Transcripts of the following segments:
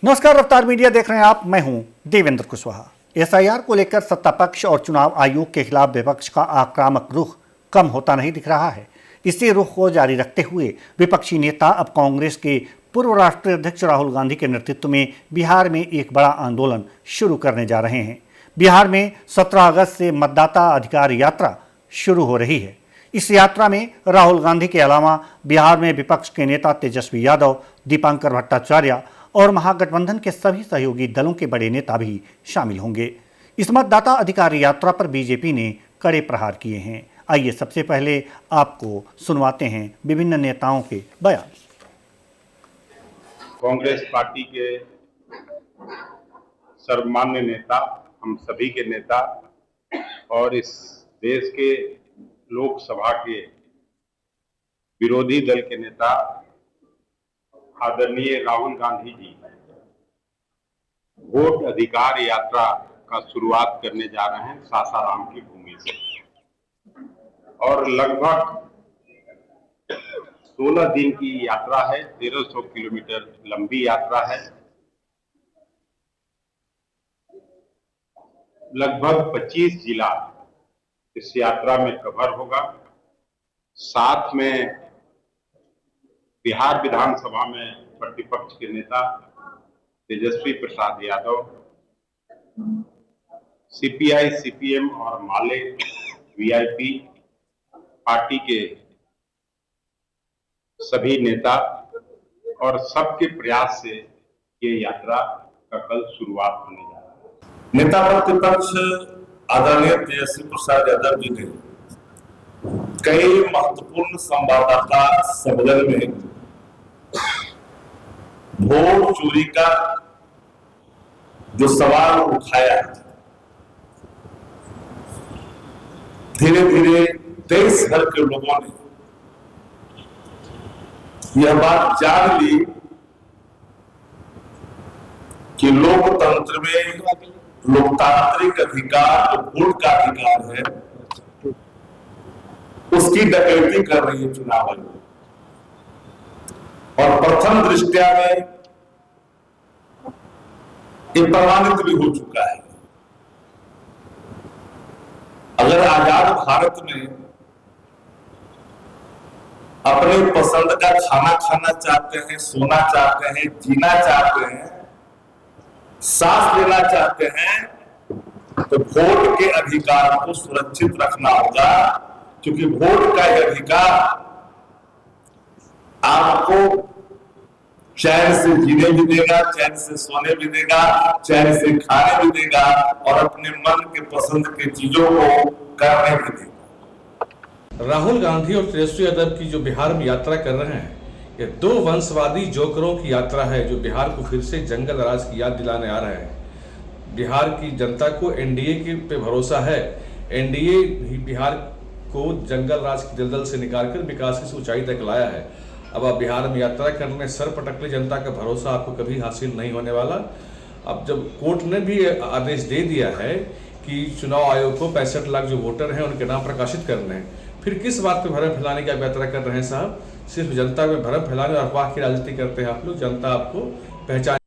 नमस्कार, रफ्तार मीडिया देख रहे हैं आप। मैं हूं देवेंद्र कुशवाहा। एसआईआर को लेकर सत्ता पक्ष और चुनाव आयोग के खिलाफ विपक्ष का आक्रामक रुख कम होता नहीं दिख रहा है। इसी रुख को जारी रखते हुए विपक्षी नेता अब कांग्रेस के पूर्व राष्ट्रीय अध्यक्ष राहुल गांधी के नेतृत्व में बिहार में एक बड़ा आंदोलन शुरू करने जा रहे हैं। बिहार में 17 अगस्त से मतदाता अधिकार यात्रा शुरू हो रही है। इस यात्रा में राहुल गांधी के अलावा बिहार में विपक्ष के नेता तेजस्वी यादव, दीपांकर भट्टाचार्य और महागठबंधन के सभी सहयोगी दलों के बड़े नेता भी शामिल होंगे। इस मतदाता अधिकार यात्रा पर बीजेपी ने कड़े प्रहार किए हैं। आइए सबसे पहले आपको सुनवाते हैं विभिन्न नेताओं के बयान। कांग्रेस पार्टी के सर्वमान्य नेता, हम सभी के नेता और इस देश के लोकसभा के विरोधी दल के नेता आदरणीय राहुल गांधी जी वोट अधिकार यात्रा का शुरुआत करने जा रहे हैं सासाराम की भूमि से, और लगभग 16 दिन की यात्रा है। 1300 किलोमीटर लंबी यात्रा है। लगभग 25 जिला इस यात्रा में कवर होगा। साथ में बिहार विधानसभा में प्रतिपक्ष के नेता तेजस्वी प्रसाद यादव, सीपीआई, सीपीएम और माले वीआईपी पार्टी के सभी नेता और सबके प्रयास से ये यात्रा का कल शुरुआत होने जा रहा है। नेता प्रतिपक्ष आदरणीय तेजस्वी प्रसाद यादव जी ने कई महत्वपूर्ण संवाददाता सम्मेलन में वोट चोरी का जो सवाल उठाया है, धीरे धीरे देश भर के लोगों ने यह बात जान ली कि लोकतंत्र में लोकतांत्रिक अधिकार जो वोट का अधिकार है उसकी डकैती कर रही है चुनाव आयोग। और प्रथम दृष्टया में ये प्रमाणित भी हो चुका है। अगर आजाद भारत में अपने पसंद का खाना खाना चाहते हैं, सोना चाहते हैं, जीना चाहते हैं, सांस लेना चाहते हैं, तो वोट के अधिकार को सुरक्षित रखना होगा, क्योंकि वोट का यह अधिकार आपको चैन से जीने भी देगा, चैन से सोने भी देगा, चैन से खाने भी देगा और अपने मन के पसंद के चीजों को करने भी देगा। राहुल गांधी और तेजस्वी यादव की जो बिहार में यात्रा कर रहे हैं, ये दो वंशवादी जोकरों की यात्रा है जो बिहार को फिर से जंगल राज की याद दिलाने आ रहे हैं। बिहार की जनता को एनडीए के पे भरोसा है। एनडीए ही बिहार को जंगल राज की दलदल से निकालकर विकास की ऊंचाई तक लाया है। अब आप बिहार में यात्रा करने सर पटकले जनता का भरोसा आपको कभी हासिल नहीं होने वाला। अब जब कोर्ट ने भी आदेश दे दिया है कि चुनाव आयोग को 65 लाख जो वोटर हैं उनके नाम प्रकाशित करने हैं, फिर किस बात पे भ्रम फैलाने की आप यात्रा कर रहे हैं साहब? सिर्फ जनता में भ्रम फैलाने और अफवाह की राजनीति करते हैं आप लोग। जनता आपको पहचान।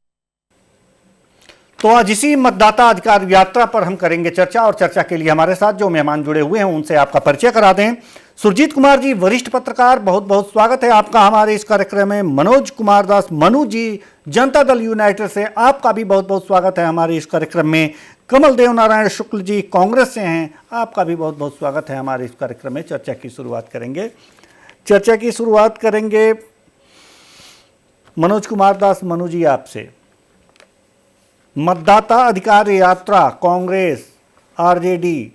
तो आज इसी मतदाता अधिकार यात्रा पर हम करेंगे चर्चा, और चर्चा के लिए हमारे साथ जो मेहमान जुड़े हुए हैं उनसे आपका परिचय करा दें। सुरजीत कुमार जी, वरिष्ठ पत्रकार, बहुत बहुत स्वागत है आपका हमारे इस कार्यक्रम में। मनोज कुमार दास, मनु जी, जनता दल यूनाइटेड से, आपका भी बहुत बहुत स्वागत है हमारे इस कार्यक्रम में। कमल देव नारायण शुक्ल जी कांग्रेस से हैं, आपका भी बहुत बहुत स्वागत है हमारे इस कार्यक्रम में। चर्चा की शुरुआत करेंगे मनोज कुमार दास, मनु जी आपसे। मतदाता अधिकार यात्रा कांग्रेस आरजेडी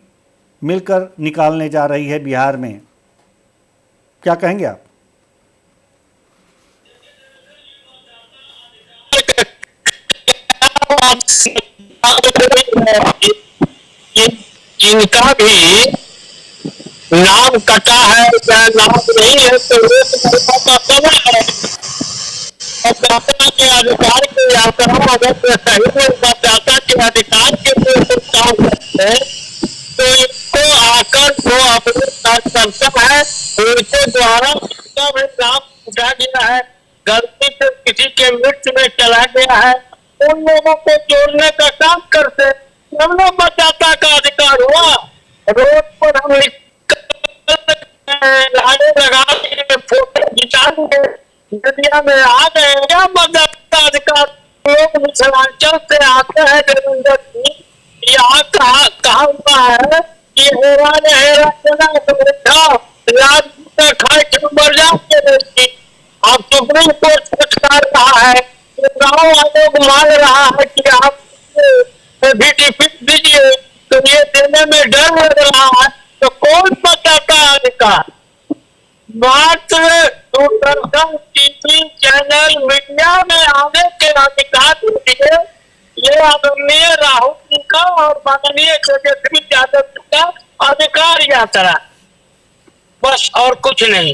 मिलकर निकालने जा रही है बिहार में, क्या कहेंगे आप? जिनका भी नाम कटा है या नाम नहीं है तो वो तो समय है। मतदाता के अधिकार की यात्रा अगर सही में मतदाता के अधिकार के लिए काम करते हैं तो इसको आकर जो अपने कर्तव्य है उनके द्वारा उसका भी नाम उठा गया है, गलती से किसी के मृत्यु में चला गया है उन लोगों को जोड़ने का काम करते, तब ना मतदाता का अधिकार हुआ। रोड पर हम लाने लगा के फोटो खिंचाने मीडिया में आ गए, क्या मतदाता अधिकार? लोग मिथिलांचल से आते हैं देवेंद्र जी, यहाँ कहा हुआ है कि हेरा ने हेरा चला तो देखा राज खाए क्यों मर जाते नहीं। अब सुप्रीम कोर्ट फटकार रहा है, चुनाव आयोग मान रहा है कि आप दीजिए, तो ये देने में डर लग रहा है। तो कौन बताता अधिकार? मात्र दूरदर्शन, टीवी चैनल, मीडिया में आने के अधिकार दीजिए। ये आदरणीय राहुल जी का और माननीय तेजस्वी यादव जी का अधिकार यात्रा, बस और कुछ नहीं।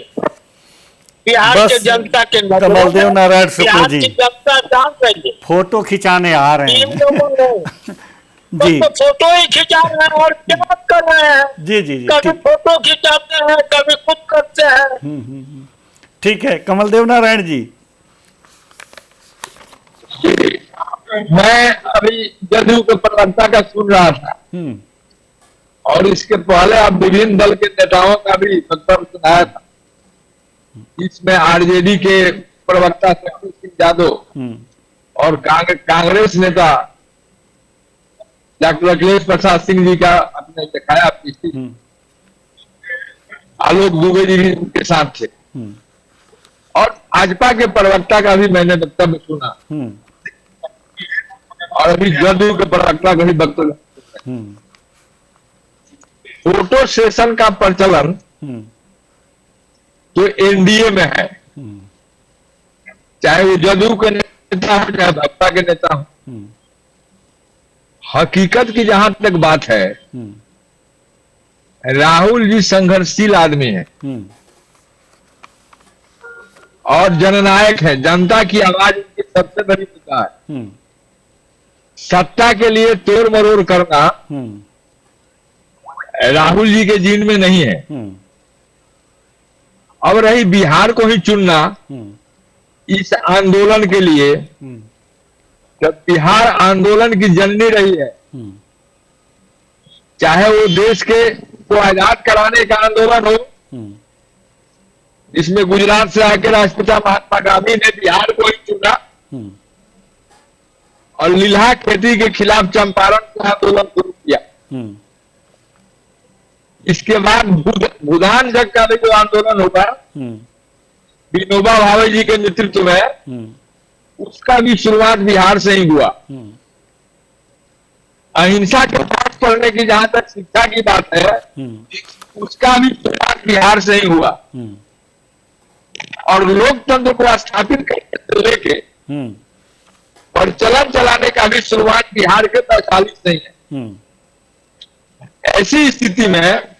बिहार बस के जनता के कमलदेव नारायण शुक्ल बिहार जी की जनता जान रही है। फोटो खिंचाने आ रहे इन हैं। लोगों ने जी तो फोटो ही खिंचा रहे हैं और क्या कर रहे हैं। जी जी जी कभी फोटो खिंचाते हैं, कभी कुछ करते हैं। ठीक है कमलदेव नारायण जी। मैं अभी जदयू के प्रवक्ता का सुन रहा था और इसके पहले आप विभिन्न दल के नेताओं का भी वक्तव्य सुनाया था। इसमें आरजेडी के प्रवक्ता शक्ति सिंह यादव और कांग्रेस नेता डॉक्टर अखिलेश प्रसाद सिंह जी का आपने दिखाया। आलोक दुबे जी भी उनके साथ थे और भाजपा के प्रवक्ता का भी मैंने वक्तव्य सुना और अभी जदयू के प्रवक्ता का भी वक्तव्य। फोटो सेशन का प्रचलन जो एनडीए में है, चाहे वो जदयू के नेता हो चाहे भाजपा के नेता हो, हकीकत की जहां तक बात है, राहुल जी संघर्षशील आदमी है और जननायक है। जनता की आवाज उनकी सबसे बड़ी मुद्दा है। सत्ता के लिए तोड़ मरोड़ करना राहुल जी के जीन में नहीं है। अब रही बिहार को ही चुनना इस आंदोलन के लिए, जब बिहार आंदोलन की जननी रही है, चाहे वो देश के को आजाद कराने का आंदोलन हो, जिसमें गुजरात से आके राष्ट्रपिता महात्मा गांधी ने बिहार को ही चुना और लीला खेती के खिलाफ चंपारण का आंदोलन शुरू किया। इसके बाद भूदान जग का भी जो आंदोलन होगा विनोबा भावे जी के नेतृत्व में, उसका भी शुरुआत बिहार से ही हुआ। अहिंसा के पाठ पढ़ने की जहां तक शिक्षा की बात है, उसका भी शुरुआत बिहार से ही हुआ और लोकतंत्र को स्थापित करने से लेके प्रचलन चलाने का भी शुरुआत बिहार के 45 से ही है। ऐसी स्थिति में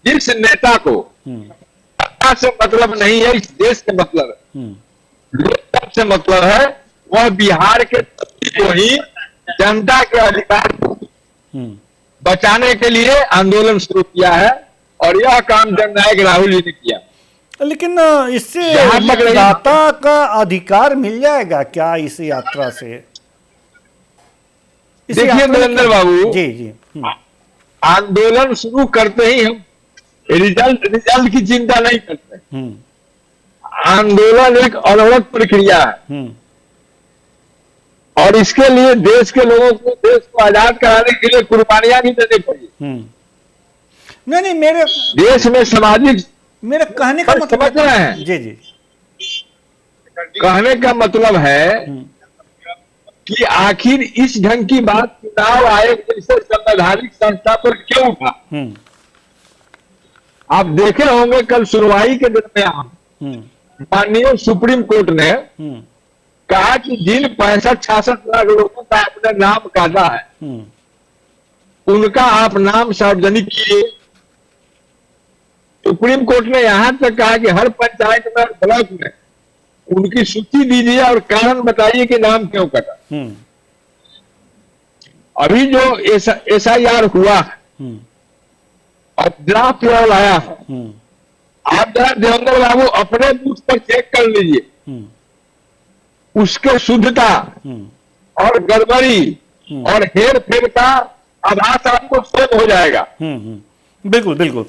जिस नेता को सत्ता से मतलब नहीं है, इस देश से मतलब है, लोकतंत्र से मतलब है, वह बिहार के को ही जनता के अधिकार को बचाने के लिए आंदोलन शुरू किया है और यह काम जननायक राहुल जी ने किया। लेकिन इससे मतदाता का अधिकार मिल जाएगा क्या इस यात्रा से? देखिए नरेंद्र बाबू जी जी आंदोलन शुरू करते ही हम रिजल्ट की चिंता नहीं करते। आंदोलन एक अलग प्रक्रिया है और इसके लिए देश के लोगों को देश को आजाद कराने के लिए कुर्बानियां भी देनी पड़ी। नहीं मेरे देश में सामाजिक, मेरा कहने का मतलब समझ रहे हैं, जी जी कहने का मतलब है कि आखिर इस ढंग की बात चुनाव आयोग जैसे संवैधानिक संस्था पर क्यों उठा? आप देखे होंगे कल सुनवाई के दरमियान माननीय सुप्रीम कोर्ट ने कहा कि जिन 65-66 लाख लोगों का आपने नाम काटा है, उनका आप नाम सार्वजनिक कीजिए। सुप्रीम कोर्ट ने यहां तक कहा कि हर पंचायत में, ब्लॉक में उनकी सूची दीजिए और कारण बताइए कि नाम क्यों कटा। अभी जो SIR हुआ है और ड्राफ्ट लॉ आया है, आप जरा देवेंद्र बाबू अपने बूथ पर चेक कर लीजिए उसके शुद्धता और गड़बड़ी और हेर फेर का आभास आपको स्वयं हो जाएगा। बिल्कुल बिल्कुल।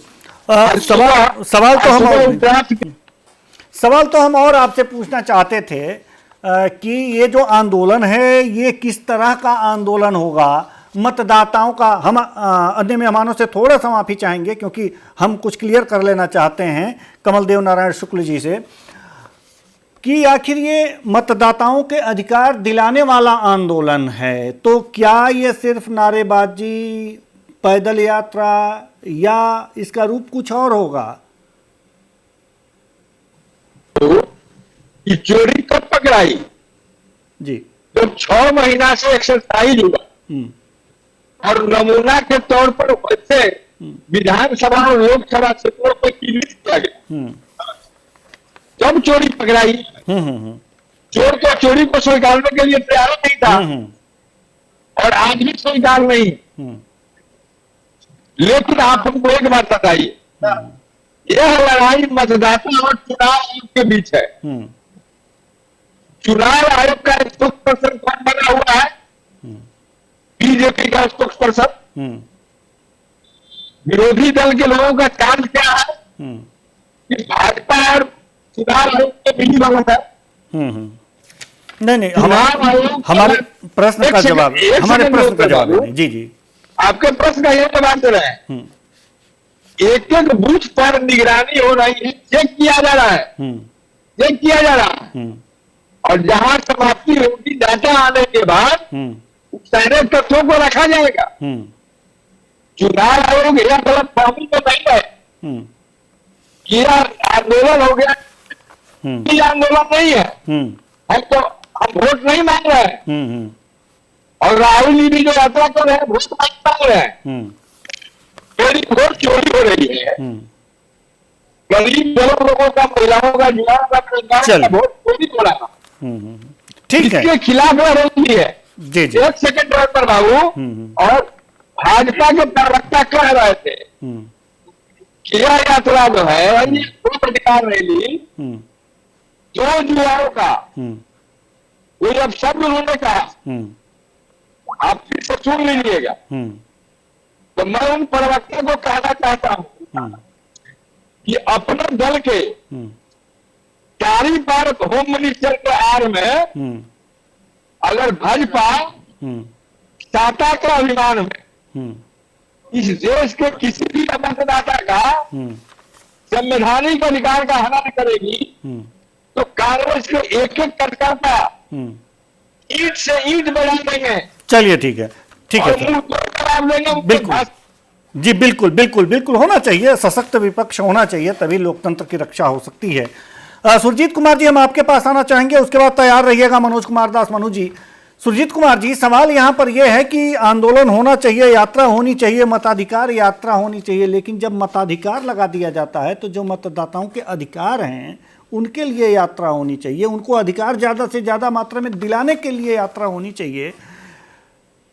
सवाल तो हम और आपसे पूछना चाहते थे कि ये जो आंदोलन है ये किस तरह का आंदोलन होगा, मतदाताओं का। हम अन्य मेहमानों से थोड़ा सा माफी चाहेंगे क्योंकि हम कुछ क्लियर कर लेना चाहते हैं कमल देव नारायण शुक्ल जी से कि आखिर ये मतदाताओं के अधिकार दिलाने वाला आंदोलन है, तो क्या ये सिर्फ नारेबाजी, पैदल यात्रा या इसका रूप कुछ और होगा? तो ये चोरी कब पकड़ाई जी, जब 6 महीना से एक्सरसाइज हुआ और नमूना के तौर पर वैसे विधानसभा और लोकसभा क्षेत्रों पर चिन्हित किया गया, जब चोरी पकड़ाई। चोर तो चोरी को स्वीकारने के लिए तैयार नहीं था और आज भी स्वीकार नहीं। लेकिन आप हमको एक बात बताइए, यह लड़ाई मतदाता और चुनाव आयोग के बीच है। चुनाव आयोग का स्पोक्स पर्सन कौन बना हुआ है? बीजेपी का स्पोक्स पर्सन। विरोधी दल के लोगों का काम क्या है कि भाजपा और चुनाव आयोग के बीच बना है। नहीं, हमारे प्रश्न का जवाब नहीं। जी जी, आपके प्रश्न का यह जवाब दे रहे हैं। एक एक बूथ पर निगरानी हो रही है, चेक किया जा रहा है, चेक किया जा रहा है। और जहां समाप्ति होगी डाटा आने के बाद सारे तथ्यों को रखा जाएगा। चुनाव आयोग यह गलत फहमी तो नहीं है कि आंदोलन हो गया, ये आंदोलन नहीं है। हम वोट नहीं मांग रहे हैं और राहुल जी भी जो यात्रा कर रहे हैं वोट नहीं मांग रहे हैं। मेरी वोट चोरी हो रही है, गरीब लोगों का, महिलाओं का, युवाओं का वोट चोरी हो रहा है। ठीक है, इसके खिलाफ रही है। जी जी, एक सेकंड पर बाबू, और भाजपा के प्रवक्ता कह रहे थे कि यह यात्रा जो है ये अधिकार रैली जो युवाओं का, वो जब शब्द उन्होंने कहा, आप फिर से सुन लीजिएगा। तो मैं उन प्रवक्ता को कहना चाहता हूं कि अपने दल के चारी बार होम मिनिस्टर के आड़ में अगर भाजपा चाहता के अभिमान में इस देश के किसी भी मतदाता का संवैधानिक अधिकार का हनन करेगी, तो कांग्रेस के एक एक कार्यकर्ता ईंट से ईंट बढ़ा देंगे। चलिए ठीक है, ठीक है सर, बिल्कुल जी, बिल्कुल बिल्कुल बिल्कुल होना चाहिए, सशक्त विपक्ष होना चाहिए, तभी लोकतंत्र की रक्षा हो सकती है। सुरजीत कुमार जी, हम आपके पास आना चाहेंगे, उसके बाद तैयार रहिएगा मनोज कुमार दास। मनु जी, सुरजीत कुमार जी, सवाल यहाँ पर यह है कि आंदोलन होना चाहिए, यात्रा होनी चाहिए, मताधिकार यात्रा होनी चाहिए, लेकिन जब मताधिकार लगा दिया जाता है तो जो मतदाताओं के अधिकार हैं उनके लिए यात्रा होनी चाहिए, उनको अधिकार ज़्यादा से ज़्यादा मात्रा में दिलाने के लिए यात्रा होनी चाहिए।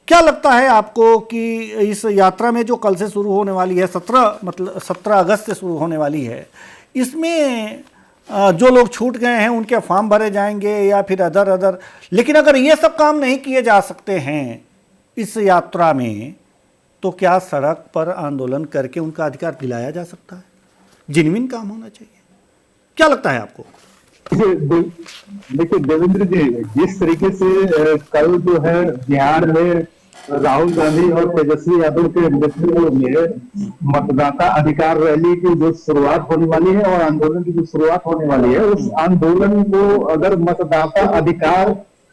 क्या लगता है आपको कि इस यात्रा में जो कल से शुरू होने वाली है, 17 अगस्त से शुरू होने वाली है, इसमें जो लोग छूट गए हैं उनके फॉर्म भरे जाएंगे या फिर अदर, लेकिन अगर ये सब काम नहीं किए जा सकते हैं इस यात्रा में, तो क्या सड़क पर आंदोलन करके उनका अधिकार दिलाया जा सकता है? जेन्युइन काम होना चाहिए। क्या लगता है आपको? देखिए देवेंद्र जी, जिस तरीके से कल जो है बिहार में राहुल गांधी और तेजस्वी यादव के नेतृत्व में मतदाता अधिकार रैली की जो शुरुआत होने वाली है और आंदोलन की जो शुरुआत होने वाली है, उस आंदोलन को अगर मतदाता अधिकार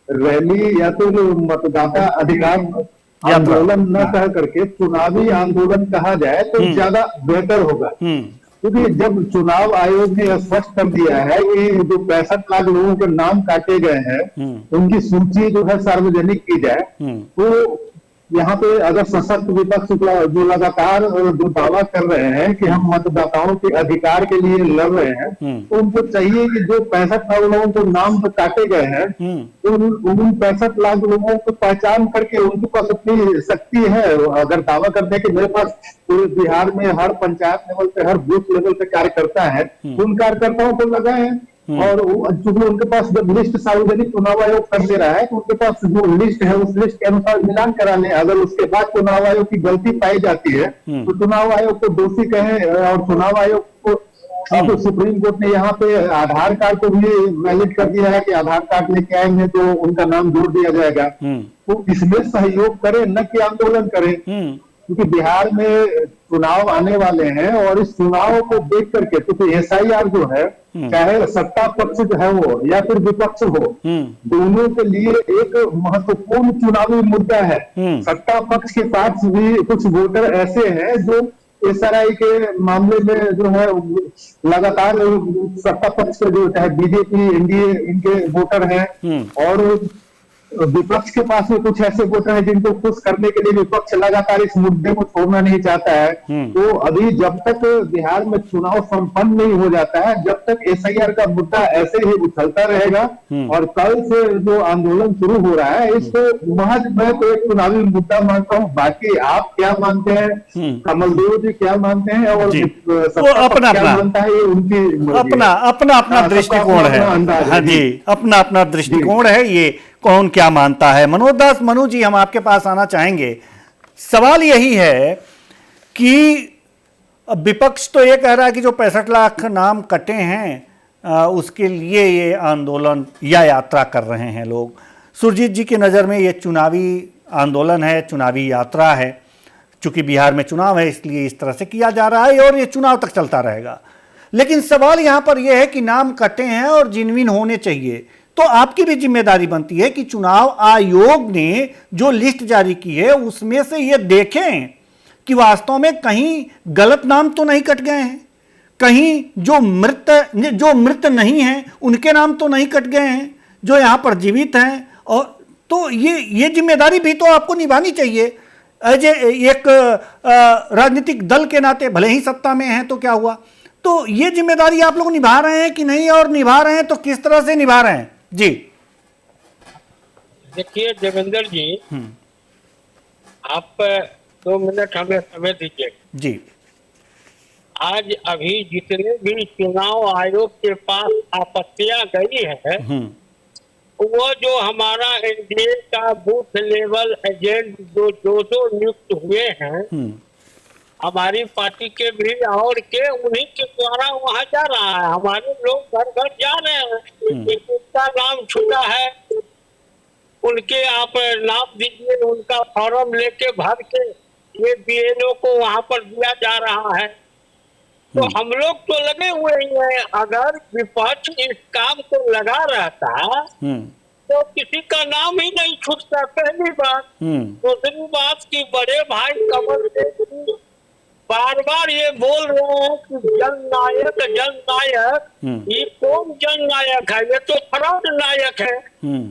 रैली या तो मतदाता अधिकार आंदोलन न कह करके चुनावी आंदोलन कहा जाए तो ज्यादा बेहतर होगा। क्योंकि जब चुनाव आयोग ने स्पष्ट कर दिया है कि जो 65 लाख लोगों के नाम काटे गए हैं उनकी सूची जो है सार्वजनिक की जाए, तो यहाँ पे अगर सशक्त विपक्ष जो लगातार जो दावा कर रहे हैं कि हम मतदाताओं के अधिकार के लिए लड़ रहे हैं, तो उनको चाहिए कि जो 65 लाख लोगों को नाम तो काटे गए हैं, तो उन 65 लाख लोगों को पहचान करके उनके पास अपनी शक्ति है। अगर दावा करते हैं कि मेरे पास पूरे बिहार में हर पंचायत लेवल पे, हर बूथ लेवल पे कार्यकर्ता है, उन कार्यकर्ताओं को लगाए हैं और चूंकि उनके पास जब लिस्ट सार्वजनिक चुनाव आयोग कर दे रहा है तो उनके पास जो लिस्ट है उस लिस्ट के अनुसार मिलान कराने, अगर उसके बाद चुनाव आयोग की गलती पाई जाती है तो चुनाव आयोग को दोषी कहें, और चुनाव आयोग को अब सुप्रीम कोर्ट ने यहाँ पे आधार कार्ड को भी वैलिड कर दिया है कि आधार कार्ड लेके आएंगे तो उनका नाम जोड़ दिया जाएगा। तो इसमें सहयोग करें, न कि आंदोलन करें, क्योंकि बिहार में चुनाव आने वाले हैं और इस चुनाव को देख करके, क्योंकि एसआईआर जो है, चाहे सत्ता पक्ष जो है वो या फिर विपक्ष हो, दोनों के लिए एक महत्वपूर्ण चुनावी मुद्दा है। सत्ता पक्ष के पास भी कुछ वोटर ऐसे हैं जो एसआरआई के मामले में जो है लगातार सत्ता पक्ष के जो चाहे बीजेपी, एनडीए, इनके वोटर हैं, और विपक्ष के पास में कुछ ऐसे वोटर हैं जिनको खुश करने के लिए विपक्ष लगातार इस मुद्दे को छोड़ना नहीं चाहता है। तो अभी जब तक बिहार में चुनाव संपन्न नहीं हो जाता है, जब तक एसआईआर का मुद्दा ऐसे ही उछलता रहेगा। और कल से जो आंदोलन शुरू हो रहा है, इसको महज मैं तो एक चुनावी मुद्दा मानता हूँ। बाकी आप क्या मानते हैं, कमलदेव जी क्या मानते हैं, और अपना क्या मानता है, ये उनकी अपना अपना दृष्टिकोण है। हाँ जी, अपना अपना दृष्टिकोण है, ये कौन क्या मानता है। मनोज दास, मनु जी, हम आपके पास आना चाहेंगे। सवाल यही है कि विपक्ष तो ये कह रहा है कि जो 65 लाख नाम कटे हैं उसके लिए ये आंदोलन या यात्रा कर रहे हैं लोग। सुरजीत जी की नज़र में ये चुनावी आंदोलन है, चुनावी यात्रा है। चूंकि बिहार में चुनाव है इसलिए इस तरह से किया जा रहा है और ये चुनाव तक चलता रहेगा। लेकिन सवाल यहाँ पर यह है कि नाम कटे हैं और जिनविन होने चाहिए, तो आपकी भी जिम्मेदारी बनती है कि चुनाव आयोग ने जो लिस्ट जारी की है उसमें से ये देखें कि वास्तव में कहीं गलत नाम तो नहीं कट गए हैं, कहीं जो मृत नहीं हैं उनके नाम तो नहीं कट गए हैं, जो यहाँ पर जीवित हैं। और तो ये जिम्मेदारी भी तो आपको निभानी चाहिए एज एक राजनीतिक दल के नाते। भले ही सत्ता में हैं तो क्या हुआ, तो ये जिम्मेदारी आप लोग निभा रहे हैं कि नहीं, और निभा रहे हैं तो किस तरह से निभा रहे हैं जी? देखिए देवेंद्र जी, आप 2 मिनट हमें समय दीजिए जी। आज अभी जितने भी चुनाव आयोग के पास आपत्तियां गई है, वो जो हमारा एनडीए का बूथ लेवल एजेंट जो नियुक्त हुए हैं, हमारी पार्टी के भी और के, उन्हीं के द्वारा वहाँ जा रहा है। हमारे लोग घर घर जा रहे हैं, जिनका नाम छूटा है उनके आप नाम दीजिए, उनका फॉर्म लेके भर के ये बीएलओ को वहाँ पर दिया जा रहा है। तो हम लोग तो लगे हुए ही हैं। अगर विपक्ष इस काम को लगा रहता तो किसी का नाम ही नहीं छूटता, पहली बात। दूसरी बात की बड़े भाई कमल देव बार बार ये बोल रहे हैं कि जननायक जननायक, ये कौन जननायक है? ये तो फ्रॉड नायक है।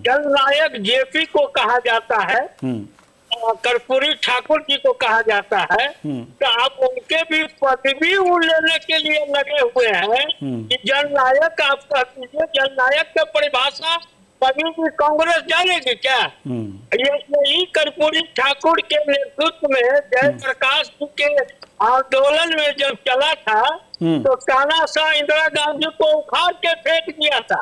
जननायक जेपी को कहा जाता है, कर्पूरी ठाकुर जी को कहा जाता है। तो आप उनके भी पदवी लेने के लिए लगे हुए हैं कि जननायक आप कह दीजिए। जननायक का परिभाषा कभी भी कांग्रेस जानेगी क्या? यही कर्पूरी ठाकुर के नेतृत्व में जयप्रकाश जी के आंदोलन में जब चला था तो तानाशाह इंदिरा गांधी को उखाड़ के फेंक दिया था।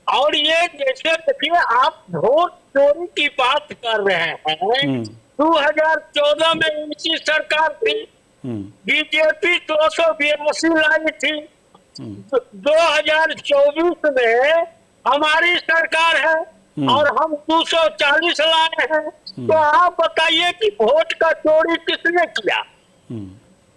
और ये जैसे देखिए, आप वोट चोरी की बात कर रहे हैं। 2014 में इनकी सरकार थी, बीजेपी 282 लाई थी। 2024 में हमारी सरकार है और हम 240 लाए हैं। तो आप बताइए कि वोट का चोरी किसने किया?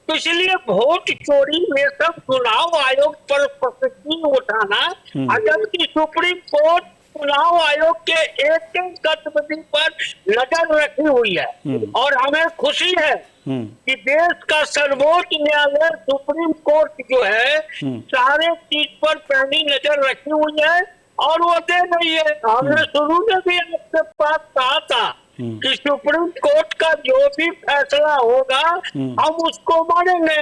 तो इसलिए वोट चोरी में सब चुनाव आयोग पर प्रश्न उठाना, जबकि सुप्रीम कोर्ट चुनाव आयोग के एक गतिविधि पर नजर रखी हुई है। और हमें खुशी है कि देश का सर्वोच्च न्यायालय सुप्रीम कोर्ट जो है सारे चीज पर पैनी नजर रखी हुई है और वो दे रही है। हमने शुरू में भी आपके पास कहा था कि सुप्रीम कोर्ट का जो भी फैसला होगा हम उसको मानेंगे।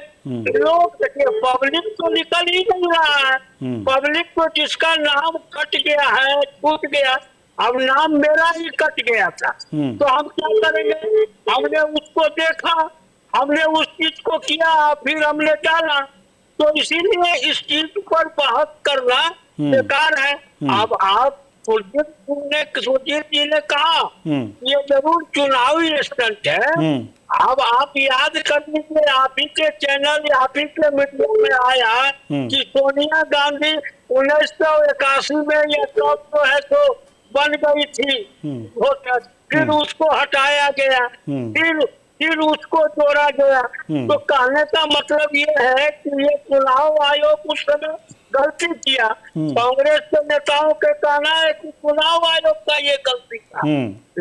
लोग देखिए, पब्लिक तो निकल ही नहीं रहा है। पब्लिक को जिसका नाम कट गया है, छूट गया, अब नाम मेरा ही कट गया था, तो हम क्या करेंगे? हमने उसको देखा, हमने उस चीज को किया, फिर हमने डाला। तो इसीलिए इस चीज पर बहस करना बेकार है। अब आप सुरजीत जी ने कहा ये जरूर चुनावी स्टंट है। अब आप याद कर लीजिए, आप ही के चैनल, आप ही के मीडिया में आया कि सोनिया गांधी 1981 में ये टॉप जो है तो बन गई थी वोटर, फिर उसको हटाया गया, फिर उसको जोड़ा गया। तो कहने का मतलब ये है कि ये चुनाव आयोग उस समय गलती किया। कांग्रेस के नेताओं के कहना है कि चुनाव आयोग का ये गलती था,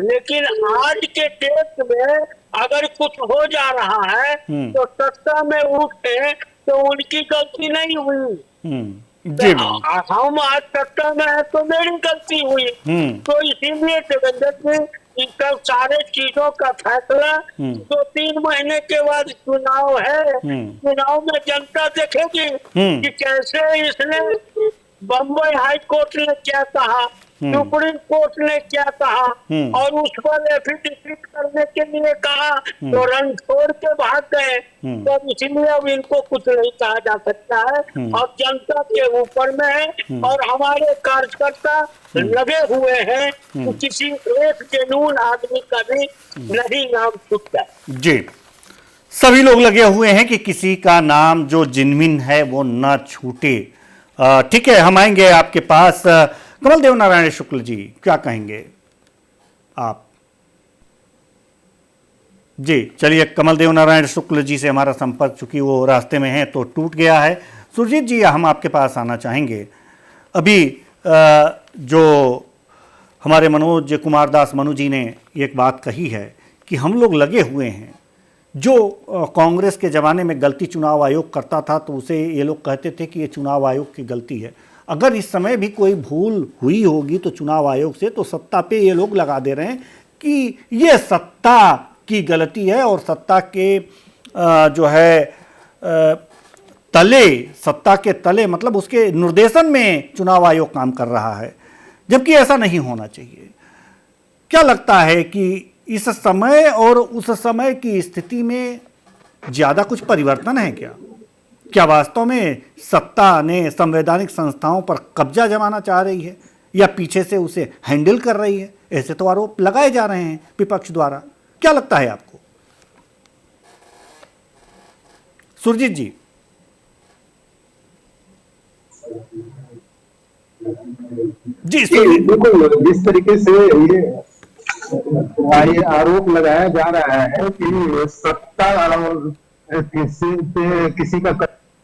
लेकिन आज के डेट में अगर कुछ हो जा रहा है तो सत्ता में उठे तो उनकी गलती नहीं हुई। हम आज सत्ता में है तो मेरी गलती हुई। तो इसीलिए देवेंद्र जी इन सब सारे चीजों का फैसला 2-3 महीने के बाद चुनाव है, चुनाव में जनता देखेगी कि कैसे इसने बम्बई हाई कोर्ट ने क्या कहा, सुप्रीम कोर्ट ने क्या कहा, और उस पर एफिडेविट करने के लिए कहा तो रन छोड़ के भाग गए। तो इसलिए अब इनको कुछ नहीं कहा जा सकता है और जनता के ऊपर में है और हमारे कार्यकर्ता लगे हुए हैं कि किसी एक जेन्युइन आदमी का भी नहीं नाम छूट जाए। जी, सभी लोग लगे हुए हैं कि किसी का नाम जो जेन्युइन है वो ना छूटे। ठीक है, हम आएंगे आपके पास। कमल देव नारायण शुक्ल जी, क्या कहेंगे आप? जी चलिए, कमल देव नारायण शुक्ल जी से हमारा संपर्क, चूंकि वो रास्ते में है तो टूट गया है। सुरजीत जी, हम आपके पास आना चाहेंगे। अभी जो हमारे मनोज कुमार दास मनु जी ने एक बात कही है कि हम लोग लगे हुए हैं, जो कांग्रेस के ज़माने में गलती चुनाव आयोग करता था तो उसे ये लोग कहते थे कि ये चुनाव आयोग की गलती है। अगर इस समय भी कोई भूल हुई होगी तो चुनाव आयोग से, तो सत्ता पे ये लोग लगा दे रहे हैं कि ये सत्ता की गलती है और सत्ता के जो है तले, सत्ता के तले मतलब उसके निर्देशन में चुनाव आयोग काम कर रहा है, जबकि ऐसा नहीं होना चाहिए। क्या लगता है कि इस समय और उस समय की स्थिति में ज़्यादा कुछ परिवर्तन है क्या? क्या वास्तव में सत्ता ने संवैधानिक संस्थाओं पर कब्जा जमाना चाह रही है या पीछे से उसे हैंडल कर रही है? ऐसे तो आरोप लगाए जा रहे हैं विपक्ष द्वारा। क्या लगता है आपको? सुरजीत जी। जी बिल्कुल, जिस तरीके से ये आरोप लगाया जा रहा है कि सत्ता और किसी का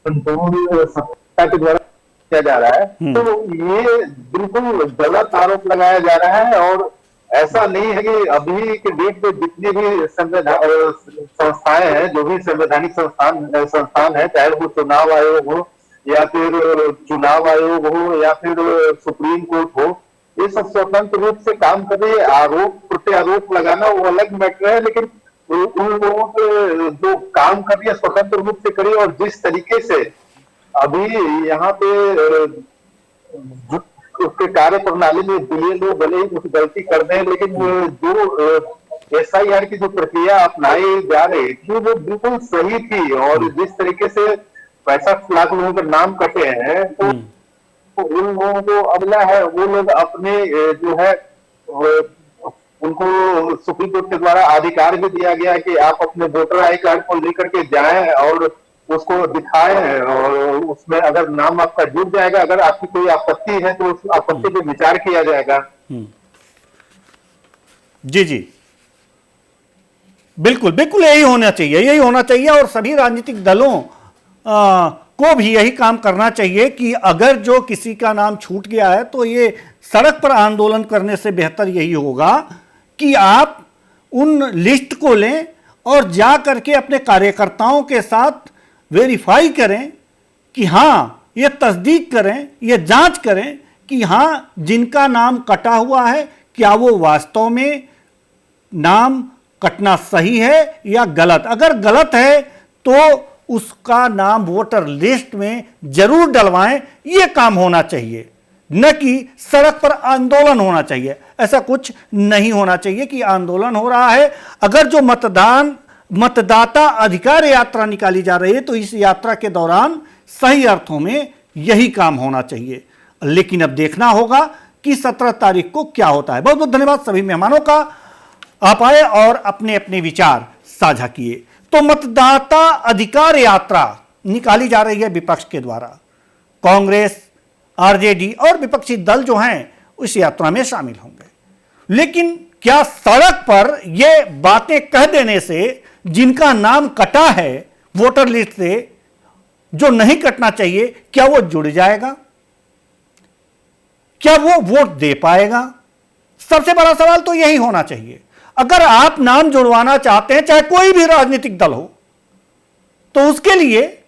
कंट्रोल सत्ता के द्वारा किया जा रहा है, तो ये बिल्कुल गलत आरोप लगाया जा रहा है। और ऐसा नहीं है कि अभी के डेट में जितनी भी संस्थाएं हैं, जो भी संवैधानिक संस्थान है, चाहे वो चुनाव आयोग हो या फिर चुनाव आयोग हो या फिर सुप्रीम कोर्ट हो, ये सब स्वतंत्र रूप से काम कर रही है। आरोप प्रत्यारोप लगाना वो अलग मैटर है, लेकिन उन लोगों के जो काम कर रही है स्वतंत्र रूप से करिए। और जिस तरीके से अभी यहाँ पे उसके कार्य प्रणाली में दिए लोग भले ही कुछ गलती कर रहे हैं, लेकिन जो SIR की जो प्रक्रिया अपनाई जा रही थी वो बिल्कुल सही थी। और जिस तरीके से 65 लाख लोगों के नाम कटे हैं, तो उन लोगों को अगला है, वो लोग अपने जो है उनको सुप्रीम कोर्ट के द्वारा अधिकार भी दिया गया कि आप अपने वोटर आई कार्ड को लेकर के जाएं और उसको दिखाएं, और उसमें अगर नाम आपका जुड़ जाएगा, अगर आपकी कोई आपत्ति है तो उस आपत्ति पे विचार किया जाएगा। जी जी, बिल्कुल बिल्कुल, यही होना चाहिए, यही होना चाहिए। और सभी राजनीतिक दलों को भी यही काम करना चाहिए कि अगर जो किसी का नाम छूट गया है तो ये सड़क पर आंदोलन करने से बेहतर यही होगा कि आप उन लिस्ट को लें और जा करके अपने कार्यकर्ताओं के साथ वेरीफाई करें कि हाँ, ये तस्दीक करें, ये जांच करें कि हाँ, जिनका नाम कटा हुआ है क्या वो वास्तव में नाम कटना सही है या गलत। अगर गलत है तो उसका नाम वोटर लिस्ट में जरूर डलवाएं। ये काम होना चाहिए, न कि सड़क पर आंदोलन होना चाहिए। ऐसा कुछ नहीं होना चाहिए कि आंदोलन हो रहा है। अगर जो मतदाता अधिकार यात्रा निकाली जा रही है तो इस यात्रा के दौरान सही अर्थों में यही काम होना चाहिए। लेकिन अब देखना होगा कि 17 तारीख को क्या होता है। बहुत बहुत धन्यवाद सभी मेहमानों का, आप आए और अपने अपने विचार साझा किए। तो मतदाता अधिकार यात्रा निकाली जा रही है विपक्ष के द्वारा। कांग्रेस, आरजेडी और विपक्षी दल जो हैं उस यात्रा में शामिल होंगे, लेकिन क्या सड़क पर ये बातें कह देने से जिनका नाम कटा है वोटर लिस्ट से, जो नहीं कटना चाहिए, क्या वो जुड़ जाएगा? क्या वो वोट दे पाएगा? सबसे बड़ा सवाल तो यही होना चाहिए। अगर आप नाम जुड़वाना चाहते हैं, चाहे कोई भी राजनीतिक दल हो, तो उसके लिए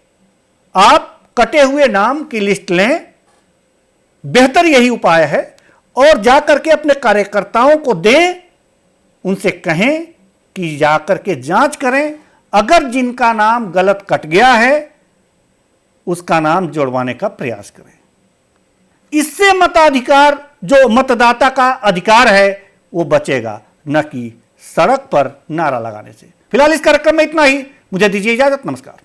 आप कटे हुए नाम की लिस्ट लें, बेहतर यही उपाय है, और जाकर के अपने कार्यकर्ताओं को दें, उनसे कहें कि जाकर के जांच करें, अगर जिनका नाम गलत कट गया है उसका नाम जोड़वाने का प्रयास करें। इससे मताधिकार, जो मतदाता का अधिकार है, वो बचेगा, न कि सड़क पर नारा लगाने से। फिलहाल इस कार्यक्रम में इतना ही, मुझे दीजिए इजाजत, नमस्कार।